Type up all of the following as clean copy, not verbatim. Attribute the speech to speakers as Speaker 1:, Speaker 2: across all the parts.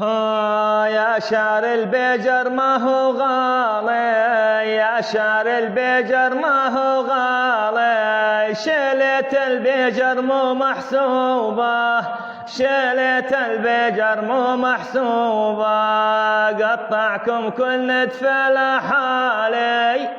Speaker 1: ها يا شار البجر ما هو غالي، يا شار البجر ما هو غالي، شيلة البجر مو محسوبة، شيلة البجر مو محسوبة، قطعكم كل نتف لحالي،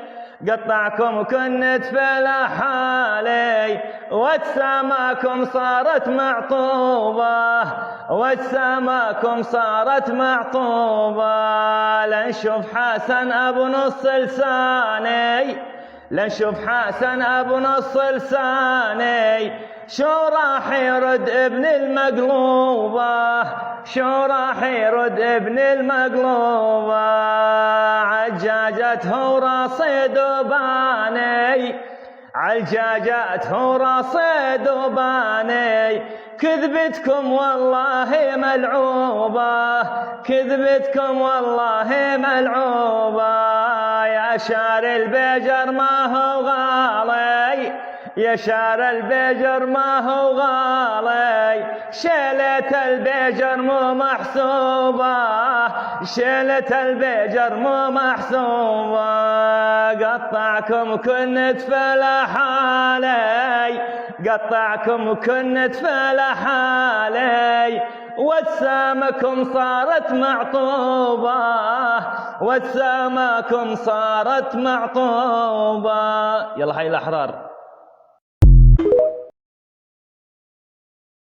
Speaker 1: قطعكم كل نتف لحالي، واجسامكم صارت معطوبة، واجسامكم صارت معطوبة، لنشوف حسن ابو نص لساني، لنشوف حسن ابو نص لساني، شو راح يرد ابن المقلوبة، شو راح يرد ابن المقلوبة، عجاجته وراسي دوباني، عالجاجته وراسي دوباني، كذبتكم والله ملعوبة، كذبتكم والله ملعوبة، يا شار البجر ما هو غالي، يا شار البجر ما هو غالي، شيلة البجر مو محسوبة، شيلة البجر مو محسوبة، قطعكم كل نتف لحالي، قطعكم كل نتف لحالي، واجسامكم صارت معطوبة، واجسامكم صارت معطوبة. يلا حي الأحرار.